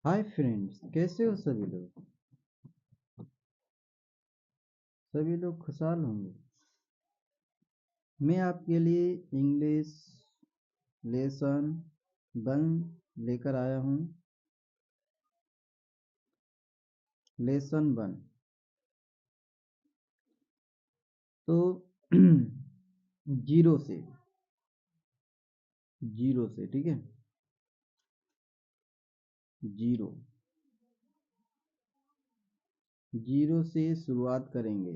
Hi friends, कैसे हो सभी लोग। सभी लोग खुशहाल होंगे। मैं आपके लिए इंग्लिश लेसन 1 लेकर आया हूँ। लेसन 1 तो जीरो से ठीक है। जीरो जीरो से शुरुआत करेंगे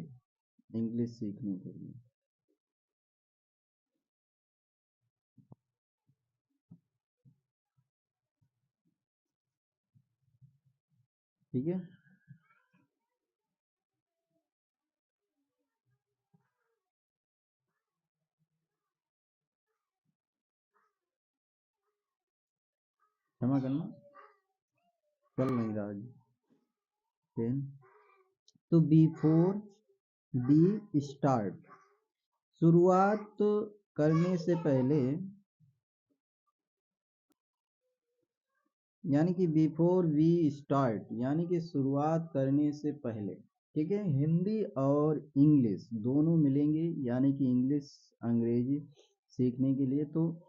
इंग्लिश सीखने के लिए। ठीक है। क्षमा करना, चल नहीं रहा जी पेन। तो बिफोर वी स्टार्ट, शुरुआत करने से पहले, यानी कि बिफोर वी स्टार्ट यानी कि शुरुआत करने से पहले। ठीक है। हिंदी और इंग्लिश दोनों मिलेंगे, यानी कि इंग्लिश अंग्रेजी सीखने के लिए। तो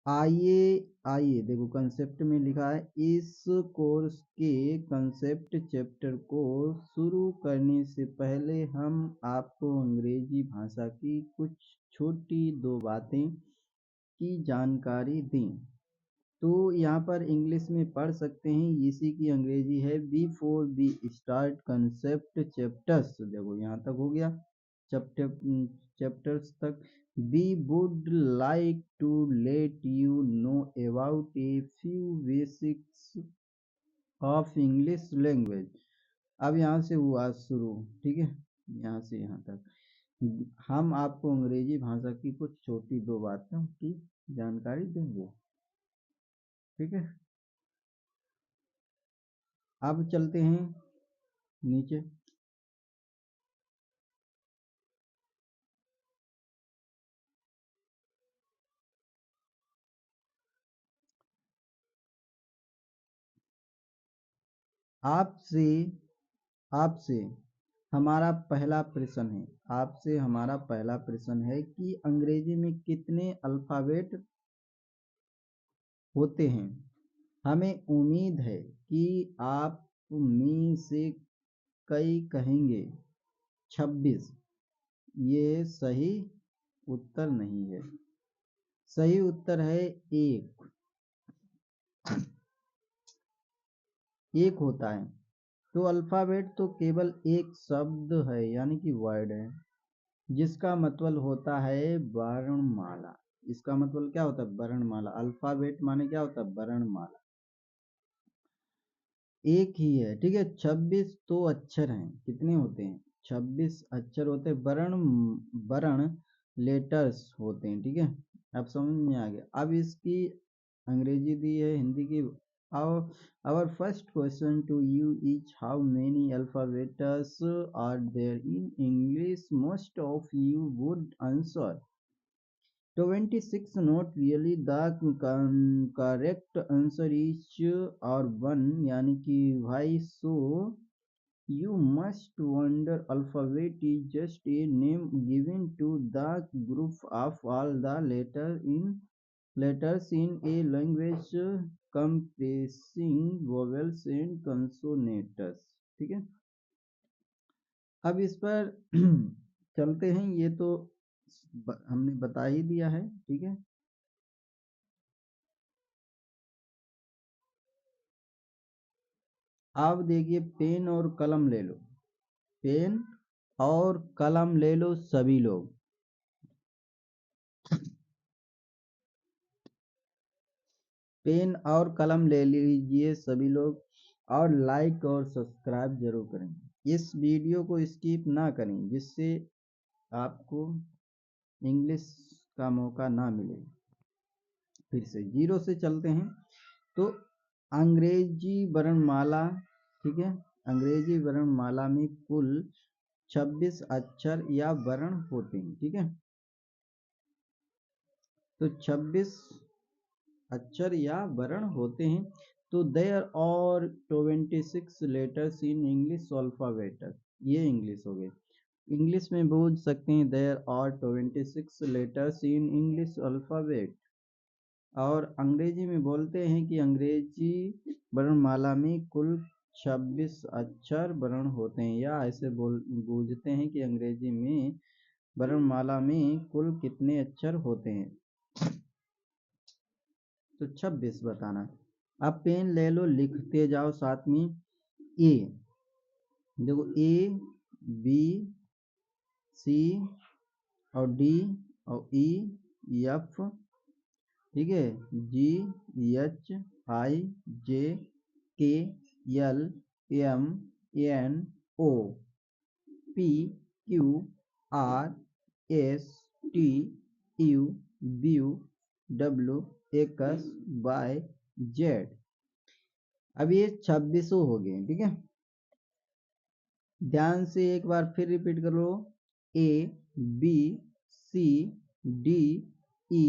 आइए आइए देखो, कंसेप्ट में लिखा है इस कोर्स के कंसेप्ट चैप्टर को शुरू करने से पहले हम आपको अंग्रेजी भाषा की कुछ छोटी 2 बातें की जानकारी दें। तो यहाँ पर इंग्लिश में पढ़ सकते हैं, इसी की अंग्रेजी है before we start concept chapters. देखो यहाँ तक हो गया, चैप्टर्स तक। We would like to let you know about a few basics of English language. अब यहाँ से हुआ शुरू, ठीक है, यहाँ से यहाँ तक हम आपको अंग्रेजी भाषा की कुछ छोटी 2 बातों की जानकारी देंगे। ठीक है। अब चलते हैं नीचे। आपसे आपसे हमारा पहला प्रश्न है, आपसे हमारा पहला प्रश्न है कि अंग्रेजी में कितने अल्फ़ाबेट होते हैं। हमें उम्मीद है कि आप में से कई कहेंगे 26। ये सही उत्तर नहीं है। सही उत्तर है 1। 1 होता है। तो अल्फ़ाबेट तो केवल एक शब्द है, यानी कि वर्ड है, जिसका मतलब होता है वर्णमाला। इसका मतलब क्या होता है? वर्णमाला। अल्फ़ाबेट माने क्या होता है? वर्णमाला। एक ही है, ठीक है। 26 तो अक्षर हैं। कितने होते हैं? 26 अक्षर होते हैं। वर्ण लेटर्स होते हैं, ठीक है। अब समझ में आ गया। अब इसकी अंग्रेजी दी है हिंदी की। Our first question to you is how many alphabets are there in English? Most of you would answer 26. Not really. The correct answer is or 1, यानी कि भाई। So you must wonder, alphabet is just a name given to the group of all the letters in a language comprising vowels and consonants। ठीक है। अब इस पर चलते हैं। ये तो हमने बता ही दिया है, ठीक है। अब देखिए, पेन और कलम ले लो। पेन और कलम ले लो सभी लोग। पेन और कलम ले लीजिए सभी लोग, और लाइक और सब्सक्राइब जरूर करें। इस वीडियो को स्किप ना करें, जिससे आपको इंग्लिश का मौका ना मिले। फिर से जीरो से चलते हैं। तो अंग्रेजी वर्णमाला, ठीक है, अंग्रेजी वर्णमाला में कुल 26 अक्षर या वर्ण होते हैं, ठीक है। तो 26 अक्षर या वर्ण होते हैं। तो देयर और 26 लेटर्स इन इंग्लिश अल्फाबेट, ये इंग्लिश हो गए। इंग्लिश में बोल सकते हैं देयर और 26 लेटर्स इन इंग्लिश अल्फाबेट। और अंग्रेजी में बोलते हैं कि अंग्रेजी वर्णमाला में कुल 26 अक्षर वर्ण होते हैं, या ऐसे पूछते हैं कि अंग्रेजी में वर्णमाला में कुल कितने अक्षर होते हैं, तो 26 बताना। अब पेन ले लो, लिखते जाओ साथ में। ए, देखो ए बी सी और डी और ई एफ, ठीक है, जी H I J K L M N O P Q R S T U V W X Y Z. अब ये 26 हो गए, ठीक है। ध्यान से एक बार फिर रिपीट कर लो। A B C D E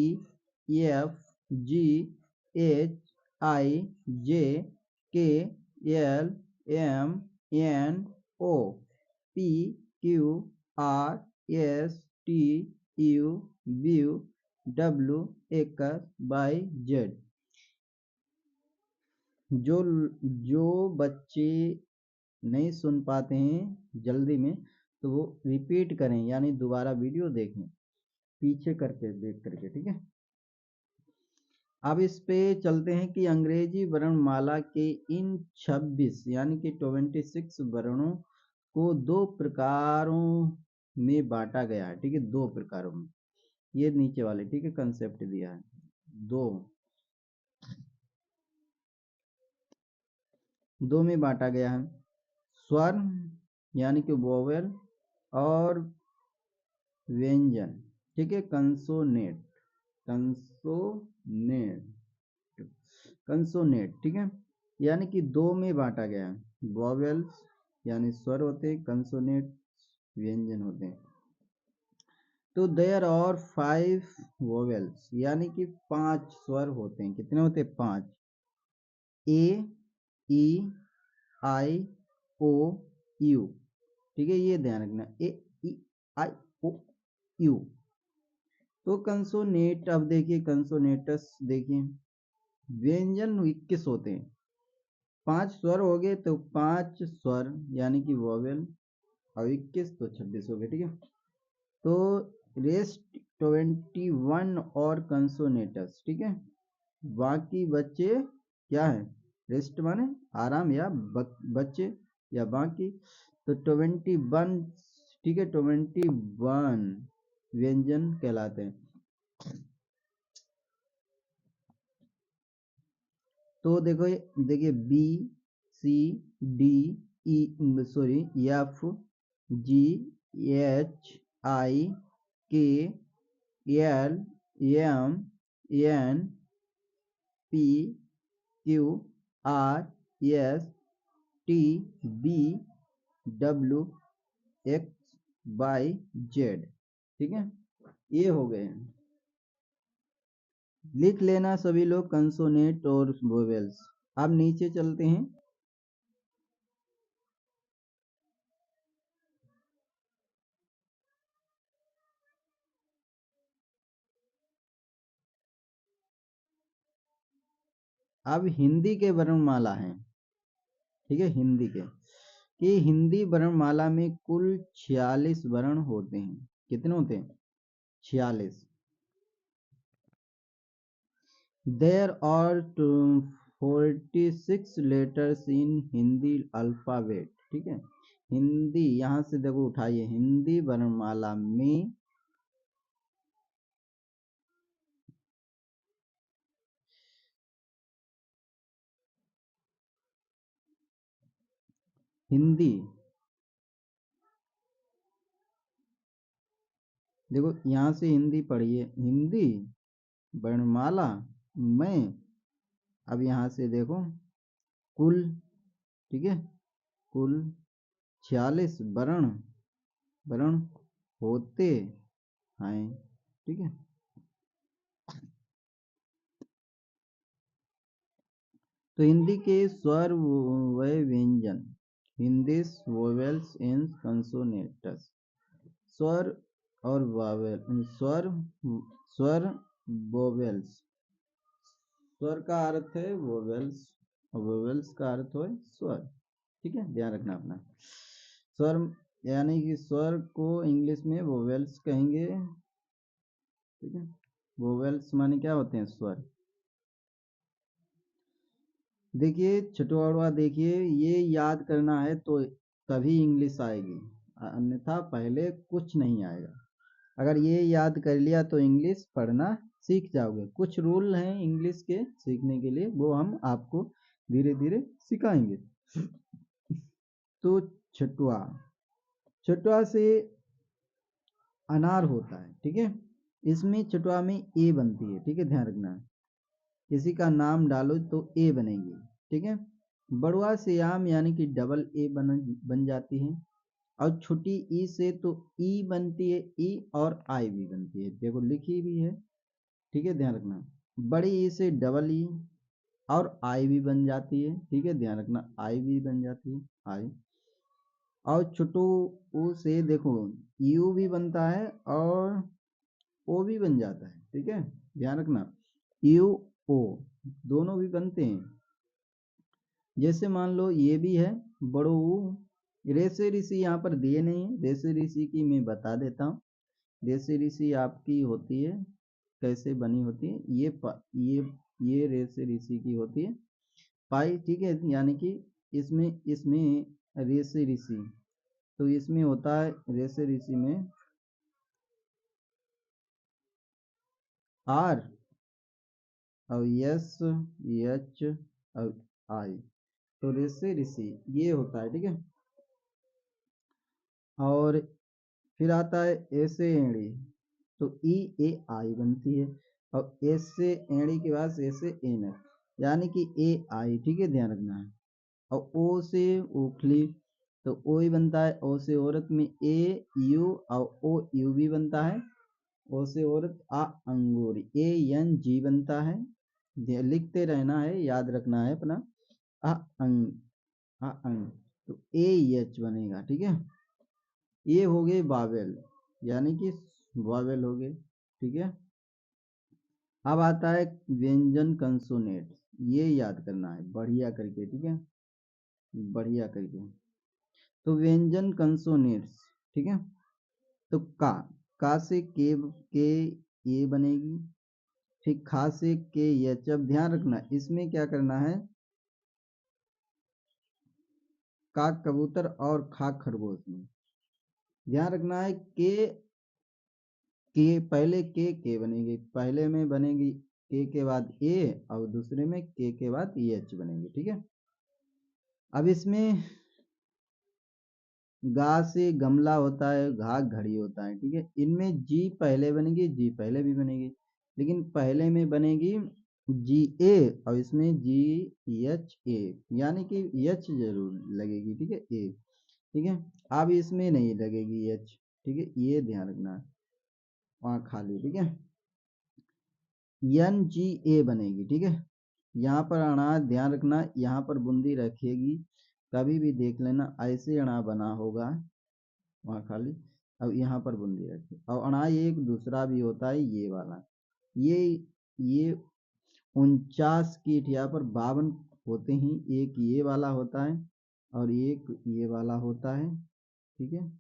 F G H I J K L M N O P Q R S T U V W X Y Z. जो जो बच्चे नहीं सुन पाते हैं जल्दी में, तो वो रिपीट करें, यानी दोबारा वीडियो देखें पीछे करके देख करके, ठीक है। अब इस पे चलते हैं कि अंग्रेजी वर्णमाला के इन 26 यानी कि 26 वर्णों को दो प्रकारों में बांटा गया है, ठीक है, दो प्रकारों में। ये नीचे वाले, ठीक है, कंसेप्ट दिया है। दो में बांटा गया है, स्वर यानी कि वोवेल और व्यंजन, ठीक है, कंसोनेट, कंसोनेट, ठीक है, यानी कि दो में बांटा गया है। वोवेल्स यानी स्वर होते हैं, कंसोनेट व्यंजन होते हैं। तो देयर और 5 वोवेल्स यानी कि 5 स्वर होते हैं। कितने होते हैं? 5। ए ई आई ओ यू, ठीक है, ये ध्यान रखना, ए ई आई ओ यू। तो कंसोनेट, अब देखिए कंसोनेटस देखिए, व्यंजन 21 होते हैं। 5 स्वर हो गए तो 5 स्वर यानी कि वोवेल, और 21 तो 26 हो गए, ठीक है। तो रेस्ट 21 और कंसोनेटस, ठीक है। बाकी बच्चे क्या है? रेस्ट माने आराम या बच्चे या बाकी। तो 21, ठीक है, 21 व्यंजन कहलाते हैं। तो देखो, देखिए B C D E sorry F G H I K L M N P Q R S T V W X Y Z, ठीक है, ये हो गए हैं। लिख लेना सभी लोग कंसोनेट और वोवेल्स। अब नीचे चलते हैं। अब हिंदी के वर्णमाला हैं, ठीक है, हिंदी के, कि हिंदी वर्णमाला में कुल 46 वर्ण होते हैं। कितने होते हैं? 46। There are 46 letters in Hindi alphabet, ठीक है। हिंदी, यहां से देखो उठाइए, हिंदी वर्णमाला में हिंदी, देखो यहां से हिंदी पढ़िए, हिंदी वर्णमाला में, अब यहां से देखो कुल, ठीक है, कुल 46 वर्ण वर्ण होते हैं, ठीक है। तो तो हिंदी के स्वर व व्यंजन, हिंदी वोवेल्स एंड कंसोनेंट्स। स्वर और वावेल, स्वर वोवेल्स, स्वर का अर्थ है वोवेल्स और वोवेल्स का अर्थ है स्वर। ठीक है, ध्यान रखना अपना। स्वर यानी कि स्वर को इंग्लिश में वोवेल्स कहेंगे। ठीक है, वोवेल्स माने क्या होते हैं? स्वर। देखिए छठवां देखिए, ये याद करना है तो तभी इंग्लिश आएगी, अन्यथा पहले कुछ नहीं आएगा। अगर ये याद कर लिया तो इंग्लिश पढ़ना सीख जाओगे। कुछ रूल हैं इंग्लिश के सीखने के लिए, वो हम आपको धीरे धीरे सिखाएंगे। तो छठवा से अनार होता है। ठीक है, इसमें छठवा में ए बनती है। ठीक है, ध्यान रखना है, किसी का नाम डालो तो ए बनेगी। ठीक है, बड़वा से आम यानी कि डबल ए बन जाती है। और छोटी ई से तो ई बनती है, ई और आई भी बनती है, देखो लिखी भी है। ठीक है, ध्यान रखना। बड़ी ई से डबल ई और आई भी बन जाती है। ठीक है, ध्यान रखना, आई भी बन जाती है, आई। और छोटू ऊ से देखो यू भी बनता है और ओ भी बन जाता है। ठीक है, ध्यान रखना, यू ओ दोनों भी बनते हैं। जैसे मान लो ये भी है बड़ो ऊ। रेसे ऋषि यहाँ पर दिए नहीं है, रेसे ऋषि की मैं बता देता हूँ। रेसे ऋषि आपकी होती है, कैसे बनी होती है, ये रेसे ऋषि की होती है पाई। ठीक है, यानी कि इसमें इसमें रेसे ऋषि, तो इसमें होता है रेसे ऋषि में आर और यस एच और आई, तो रेसे ऋषि ये होता है। ठीक है, और फिर आता है ऐसे एड़ी, तो ई ए आई बनती है। और ऐसे एड़ी के बाद ऐसे एन है, यानी कि ए आई। ठीक है, ध्यान रखना है। और ओ से ओखली, तो ओ ही बनता है। ओ से औरत में ए यू और ओ यू भी बनता है। ओ से औरत आ अंगूरी, ए एन जी बनता है। लिखते रहना है, याद रखना है अपना। आ अंग, आ अंग, तो ए एच बनेगा। ठीक है, ये हो गए वावेल, यानी कि वावेल हो गए। ठीक है, अब आता है व्यंजन कंसोनेंट, ये याद करना है बढ़िया करके। ठीक है, बढ़िया करके। तो व्यंजन कंसोनेंट्स, ठीक है, तो का से के ये बनेगी। ठीक, खा से के एच। अब ध्यान रखना, इसमें क्या करना है, का कबूतर और खा खरगोश में ध्यान रखना है। के पहले के बनेगी, पहले में बनेगी के बाद ए और दूसरे में के बाद एच बनेगी। ठीक है, अब इसमें गा से गमला होता है, घा घड़ी होता है। ठीक है, इनमें जी पहले बनेगी, जी पहले भी बनेगी, लेकिन पहले में बनेगी जी ए और इसमें जी एच ए, यानी कि एच जरूर लगेगी। ठीक है, ए। ठीक है, अब इसमें नहीं लगेगी एच। ठीक है, ये ध्यान रखना है, वहाँ खाली। ठीक है, एन जी ए बनेगी। ठीक है, यहाँ पर अनाज ध्यान रखना, यहाँ पर बूंदी रखेगी, कभी भी देख लेना ऐसे अना बना होगा वहाँ खाली। अब यहाँ पर बूंदी रखी, और अनाज एक दूसरा भी होता है ये वाला। ये 49 की यहाँ पर 52 होते हैं, एक ये वाला होता है और एक ये वाला होता है। ठीक है,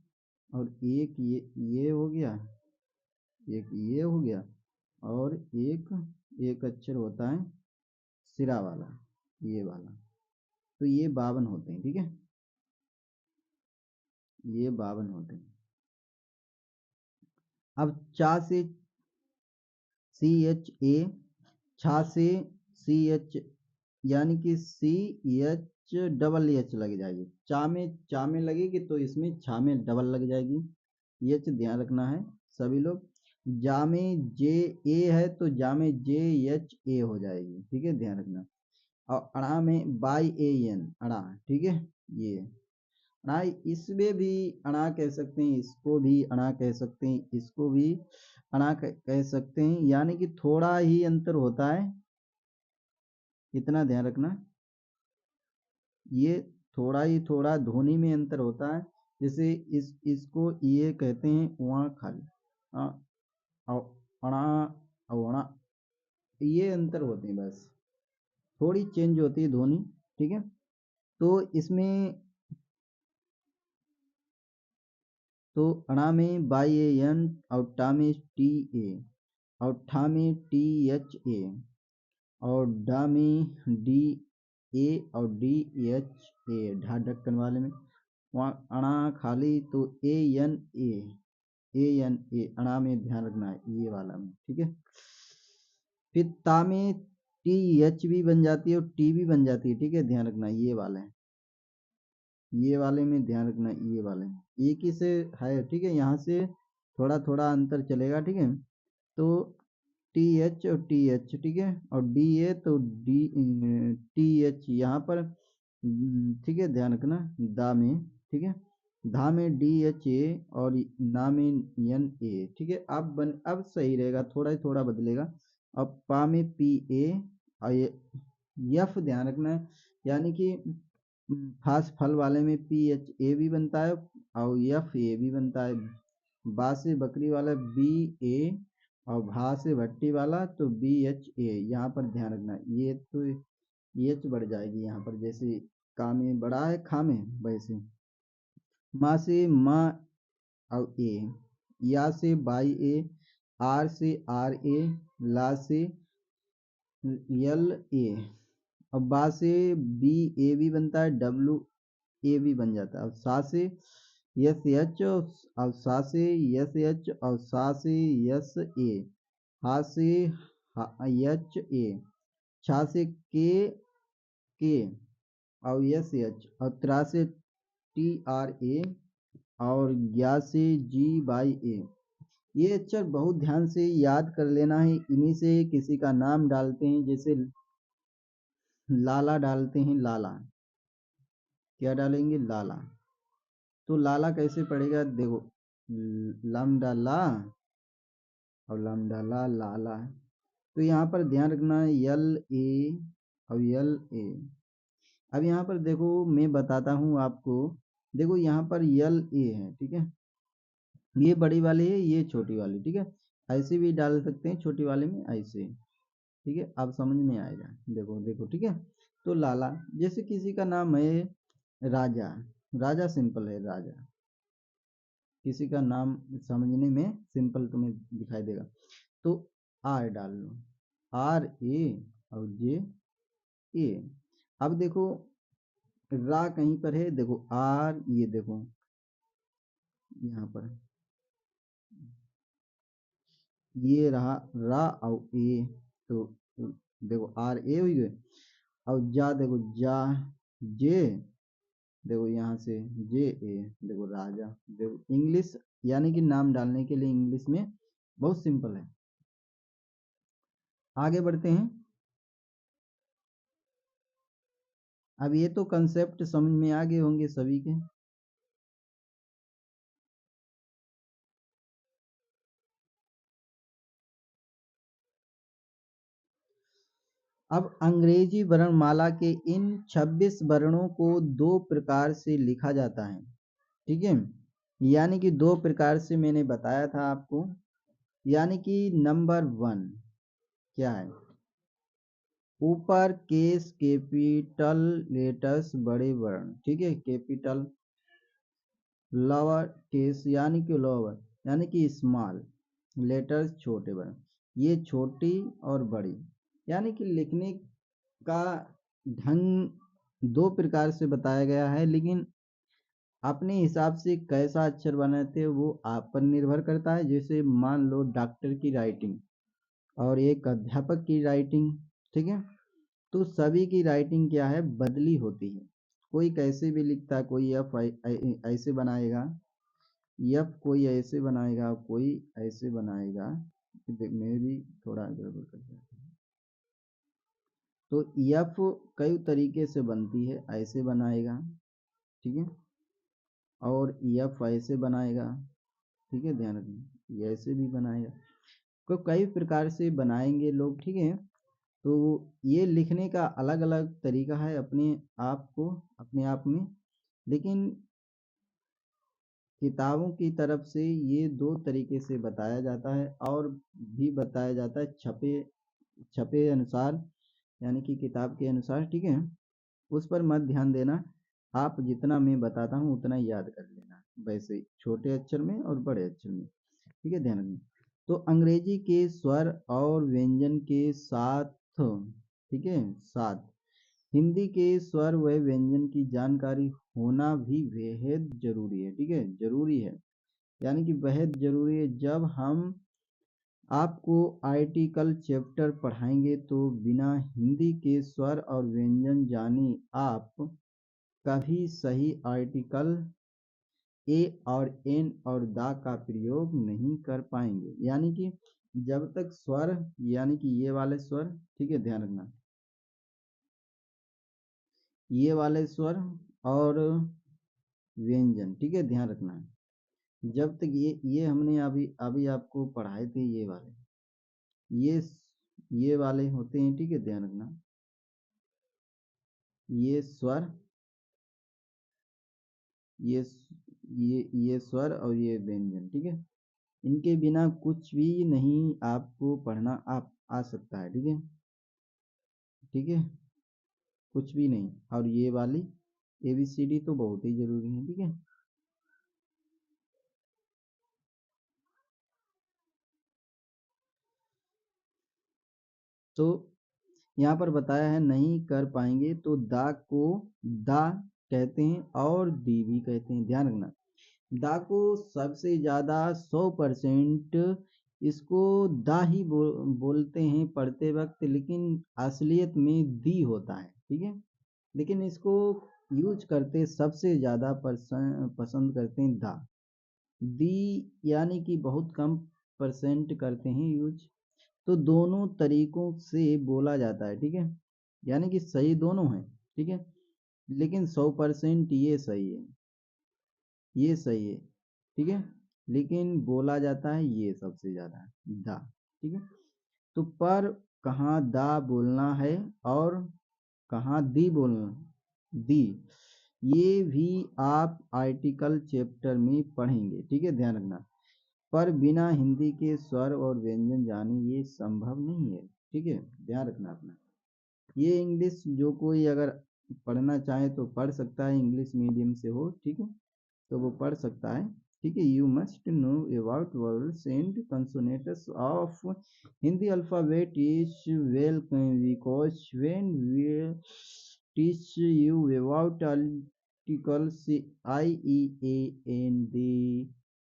और एक ये हो गया, एक ये हो गया, और एक अक्षर होता है सिरा वाला, ये वाला। तो ये 52 होते हैं। ठीक है, ये 52 होते हैं। अब चा से सी एच ए, छा से सी एच, यानी कि सी एच डबल एच लग जाएगी। चा में लगेगी तो इसमें छा में डबल लग जाएगी, एच ध्यान रखना है सभी लोग। जा में जे ए है तो जा में जे एच ए हो जाएगी। ठीक है, ध्यान रखना। और अड़ा में बाई ए एन, अड़ा। ठीक है, ये अड़ा, इसमें भी अड़ा कह सकते हैं, इसको भी अड़ा कह सकते हैं, इसको भी अड़ा कह सकते हैं, यानी कि थोड़ा ही अंतर होता है, इतना ध्यान रखना। ये थोड़ा ही थोड़ा ध्वनि में अंतर होता है। जैसे इसको ये कहते हैं वहाँ खाली अणा अवणा, ये अंतर होते हैं बस, थोड़ी चेंज होती है ध्वनि। ठीक है, तो इसमें तो अणा में बाई ए एन और टा में टी ए और ठा में टी एच ए और डा में डी ए और डी एच ए, ढा ढक्कन वाले में वहाँ अणा खाली तो ए एन ए अणा में ध्यान रखना है ये वाला में। ठीक है, फिर ता में टी एच भी बन जाती है और टी भी बन जाती है। ठीक है, ध्यान रखना ये वाला है, ये वाले में ध्यान रखना ये वाले में एक ही से है। ठीक है, यहाँ से थोड़ा थोड़ा अंतर चलेगा। ठीक है, तो टी एच और टी एच, ठीक है, और डी ए तो डी टी एच यहाँ पर। ठीक है, ध्यान रखना दा में। ठीक है, धा में डी एच ए और ना में एन ए। ठीक है, अब सही रहेगा, थोड़ा ही थोड़ा बदलेगा। अब पा में पी ए और यफ ध्यान रखना है, यानी कि फास्ट फल वाले में पी एच ए भी बनता है और एफ ए भी बनता है। बा से बकरी वाला बी ए और भा से भट्टी वाला तो बी एच ए। यहाँ पर ध्यान रखना ये तो एच बढ़ जाएगी यहाँ पर, जैसे का में बड़ा है खा में वैसे। माँ से माँ और ए, या से बाई ए, आर से आर ए, ला से यल ए, अब बा से बी ए भी बनता है, डब्ल्यू ए भी बन जाता है। अब सा से यस एच और सा से यस एच और सा से यस ए, हा से एच ए, छा से के और यस एच और त्रा से टी आर ए और ग्या से जी बाई ए। ये अक्षर बहुत ध्यान से याद कर लेना है, इन्हीं से किसी का नाम डालते हैं। जैसे लाला डालते हैं, लाला क्या डालेंगे लाला, तो लाला कैसे पढ़ेगा देखो, लम डाला और लम डाला लाला। तो यहाँ पर ध्यान रखना है यल ए और यल ए। अब यहाँ पर देखो मैं बताता हूँ आपको, देखो यहाँ पर यल ए है। ठीक है, ये बड़ी वाली है, ये छोटी वाली। ठीक है, ऐसे भी डाल सकते हैं छोटी वाले में ऐसे। ठीक है, अब समझ में आएगा, देखो देखो। ठीक है, तो लाला, जैसे किसी का नाम है राजा, राजा सिंपल है राजा, किसी का नाम समझने में सिंपल तुम्हें दिखाई देगा। तो आर डाल लो, आर ए और जे ए। अब देखो रा कहीं पर है, देखो आर, ये देखो यहाँ पर ये रहा रा और ए, तो देखो आर ए हुई गए। और जा देखो जा जे, देखो यहाँ से जे ए, देखो राजा। देखो इंग्लिश यानी कि नाम डालने के लिए इंग्लिश में बहुत सिंपल है। आगे बढ़ते हैं। अब ये तो कंसेप्ट समझ में आ गए होंगे सभी के। अब अंग्रेजी वर्णमाला के इन 26 वर्णों को दो प्रकार से लिखा जाता है। ठीक है, यानी कि दो प्रकार से मैंने बताया था आपको। यानी कि नंबर 1 क्या है, ऊपर केस कैपिटल लेटर्स बड़े वर्ण। ठीक है, कैपिटल, लोअर केस यानी कि लोअर यानी कि स्मॉल लेटर्स छोटे वर्ण, ये छोटी और बड़ी। यानी कि लिखने का ढंग दो प्रकार से बताया गया है, लेकिन अपने हिसाब से कैसा अक्षर बनाते हैं वो आप पर निर्भर करता है। जैसे मान लो डॉक्टर की राइटिंग और एक अध्यापक की राइटिंग। ठीक है, तो सभी की राइटिंग क्या है, बदली होती है। कोई कैसे भी लिखता है, कोई एफ ऐसे बनाएगा, एफ कोई ऐसे बनाएगा, कोई ऐसे बनाएगा। मैं भी थोड़ा गड़बड़ कर दिया। तो एफ कई तरीके से बनती है, ऐसे बनाएगा। ठीक है, और एफ ऐसे बनाएगा। ठीक है, ध्यान रखना ये ऐसे भी बनाएगा, तो कई प्रकार से बनाएंगे लोग। ठीक है, तो ये लिखने का अलग अलग तरीका है अपने आप में, लेकिन किताबों की तरफ से ये दो तरीके से बताया जाता है, और भी बताया जाता है छपे छपे अनुसार, यानी कि किताब के अनुसार, ठीक है। उस पर मत ध्यान देना, आप जितना मैं बताता हूँ उतना याद कर लेना, वैसे ही छोटे अक्षर में और बड़े अक्षर में, ठीक है, ध्यान रखना। तो अंग्रेजी के स्वर और व्यंजन के साथ, ठीक है, साथ हिंदी के स्वर व व्यंजन की जानकारी होना भी बेहद जरूरी है, ठीक है, जरूरी है, यानी कि बेहद जरूरी है। जब हम आपको आर्टिकल चैप्टर पढ़ाएंगे तो बिना हिंदी के स्वर और व्यंजन जाने आप कभी सही आर्टिकल ए और एन और दा का प्रयोग नहीं कर पाएंगे, यानी कि जब तक स्वर, यानी कि ये वाले स्वर, ठीक है, ध्यान रखना, ये वाले स्वर और व्यंजन, ठीक है, ध्यान रखना है। जब तक ये हमने अभी अभी आपको पढ़ाए थे, ये वाले, ये ये वाले होते हैं, ठीक है, ध्यान रखना, ये स्वर, ये ये स्वर और ये व्यंजन, ठीक है, इनके बिना कुछ भी नहीं आपको पढ़ना आप आ सकता है, ठीक है, ठीक है, कुछ भी नहीं। और ये वाली ABCD तो बहुत ही जरूरी है, ठीक है। तो यहाँ पर बताया है नहीं कर पाएंगे, तो दा को दा कहते हैं और दी भी कहते हैं, ध्यान रखना। दा को सबसे ज्यादा 100% इसको दा ही बोलते हैं पढ़ते वक्त, लेकिन असलियत में दी होता है, ठीक है, लेकिन इसको यूज करते सबसे ज्यादा पसंद करते हैं दा, दी, यानी कि बहुत कम परसेंट करते हैं यूज। तो दोनों तरीकों से बोला जाता है, ठीक है, यानी कि सही दोनों है, ठीक है, लेकिन 100% ये सही है, ये सही है, ठीक है, लेकिन बोला जाता है ये सबसे ज्यादा दा, ठीक है। तो पर कहाँ दा बोलना है और कहाँ दी बोलना, दी, ये भी आप आर्टिकल चैप्टर में पढ़ेंगे, ठीक है, ध्यान रखना। पर बिना हिंदी के स्वर और व्यंजन जाने ये संभव नहीं है, ठीक है, ध्यान रखना अपना। ये इंग्लिश जो कोई अगर पढ़ना चाहे तो पढ़ सकता है, इंग्लिश मीडियम से हो, ठीक है, तो वो पढ़ सकता है, ठीक है। You must know about words and consonants of Hindi alphabet is well, because when we teach you about articles IEAN,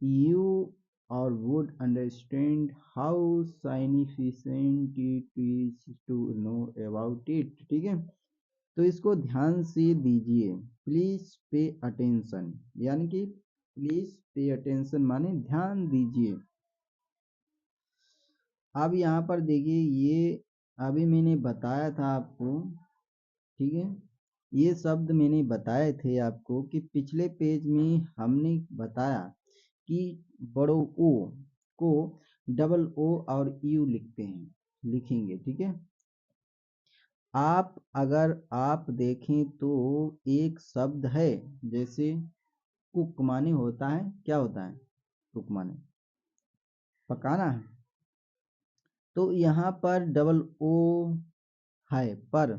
you or would understand how significant it is to know about it, ठीक है। तो इसको ध्यान से दीजिए, please pay attention, यानी कि please pay attention माने ध्यान दीजिए। अब यहाँ पर देखिए, ये अभी मैंने बताया था आपको, ठीक है, ये शब्द मैंने बताए थे आपको कि पिछले पेज में हमने बताया कि बड़ो ओ को डबल ओ और यू लिखते हैं, लिखेंगे, ठीक है। आप अगर आप देखें तो एक शब्द है, जैसे कुक माने होता है, क्या होता है, कुक माने पकाना है, तो यहाँ पर डबल ओ है, पर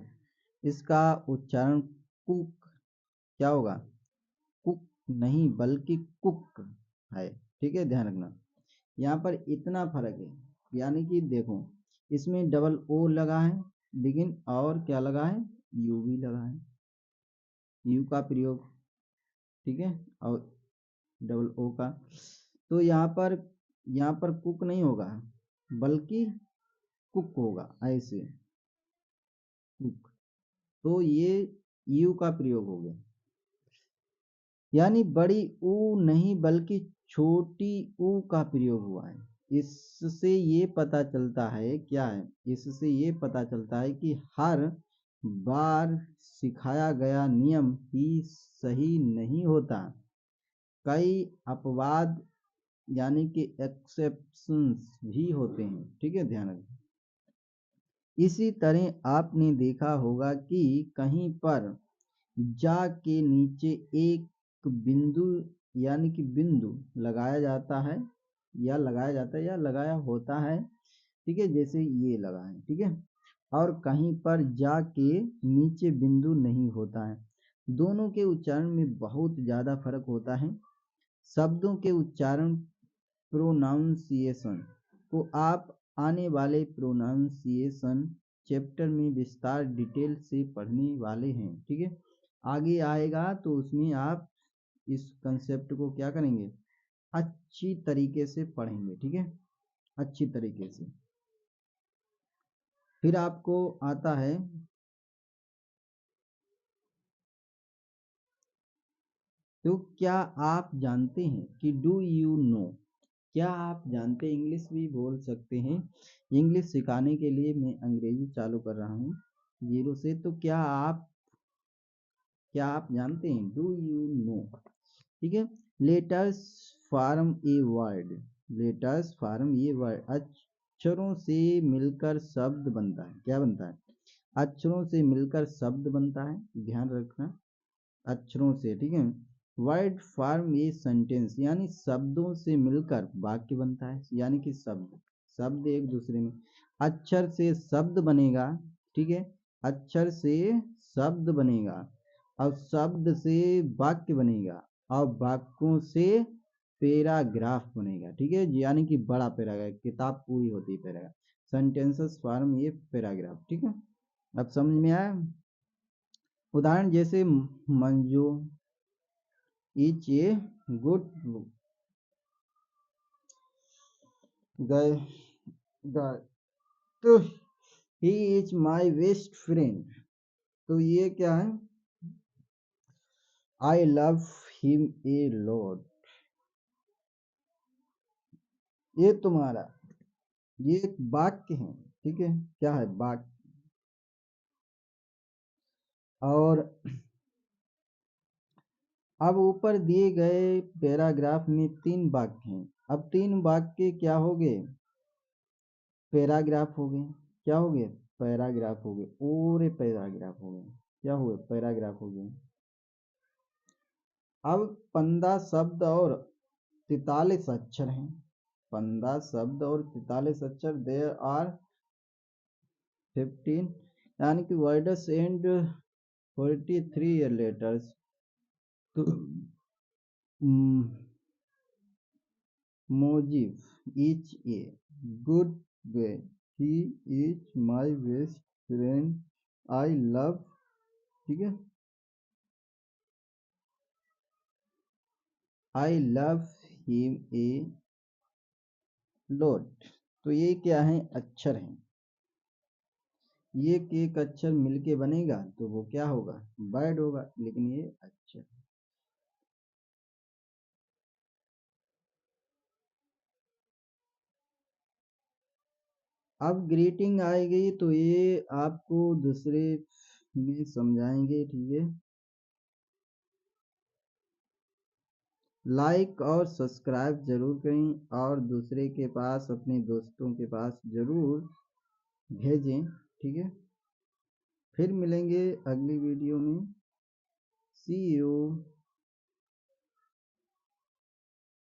इसका उच्चारण कुक क्या होगा, कुक नहीं बल्कि कुक है, ठीक है, ध्यान रखना। यहाँ पर इतना फर्क है, यानी कि देखो, इसमें डबल ओ लगा है, लेकिन और क्या लगा है, यू भी लगा है, यू का प्रयोग, ठीक है, और डबल ओ का। तो यहाँ पर कुक नहीं होगा, बल्कि कुक होगा, ऐसे कुक, तो ये यू का प्रयोग हो गया, यानी बड़ी ऊ नहीं बल्कि छोटी ऊ का प्रयोग हुआ है। इससे ये पता चलता है, क्या है, इससे ये पता चलता है कि हर बार सिखाया गया नियम ही सही नहीं होता, कई अपवाद यानी कि एक्सेप्शंस भी होते हैं, ठीक है, ध्यान रखें। इसी तरह आपने देखा होगा कि कहीं पर जा के नीचे एक बिंदु यानी कि बिंदु लगाया जाता है या लगाया होता है, ठीक है, जैसे ये लगा है, ठीक है, और कहीं पर जा के नीचे बिंदु नहीं होता है। दोनों के उच्चारण में बहुत ज़्यादा फर्क होता है। शब्दों के उच्चारण प्रोनाउंसिएशन को आप आने वाले प्रोनाउंसिएशन चैप्टर में विस्तार डिटेल से पढ़ने वाले हैं, ठीक है। आगे आएगा तो उसमें आप इस कंसेप्ट को क्या करेंगे, अच्छी तरीके से पढ़ेंगे, ठीक है, अच्छी तरीके से। फिर आपको आता है तो क्या आप जानते हैं कि डू यू नो, क्या आप जानते हैं, इंग्लिश भी बोल सकते हैं। इंग्लिश सिखाने के लिए मैं अंग्रेजी चालू कर रहा हूँ 0 से। तो क्या आप जानते हैं, डू यू नो, ठीक है। Letters form a word, letters form a word, अक्षरों से मिलकर शब्द बनता है। क्या बनता है, अक्षरों से मिलकर शब्द बनता है, ध्यान रखना, अक्षरों से, ठीक है। वर्ड फॉर्म ए सेंटेंस, यानी शब्दों से मिलकर वाक्य बनता है, यानी कि शब्द एक दूसरे में, अक्षर से शब्द बनेगा, ठीक है, अक्षर से शब्द बनेगा और शब्द से वाक्य बनेगा और वाक्यों से पैराग्राफ बनेगा, ठीक है, यानी कि बड़ा पैराग्राफ, किताब पूरी होती है पैराग्राफ, सेंटेंसेस फॉर्म ये पैराग्राफ, ठीक है। अब समझ में आया। उदाहरण जैसे Manju is a good guy, तो he is my best friend, तो ये क्या है, I love him a lot, ये तुम्हारा, ये एक वाक्य है, ठीक है, क्या है, वाक्य। और अब ऊपर दिए गए पैराग्राफ में 3 वाक्य हैं। अब 3 वाक्य क्या हो गए, पैराग्राफ हो गए, क्या हो गए, पैराग्राफ हो गए, और पैराग्राफ हो गए, क्या हुए, पैराग्राफ हो गए। अब 15 शब्द और 43 अक्षर हैं, 15 शब्द और 43 अक्षर, देयर आर 15 यानी कि वर्ड्स एंड 43 लेटर्स। तो मोजिव is a good way, he is my best friend, I love, ठीक है, I love him a lot. तो ये क्या है, अक्षर हैं, ये एक अक्षर मिलके बनेगा तो वो क्या होगा, वर्ड होगा, लेकिन ये अक्षर। अब ग्रीटिंग आएगी तो ये आपको दूसरे में समझाएंगे, ठीक है। लाइक और सब्सक्राइब जरूर करें और दूसरे के पास, अपने दोस्तों के पास जरूर भेजें, ठीक है। फिर मिलेंगे अगली वीडियो में। सी यू।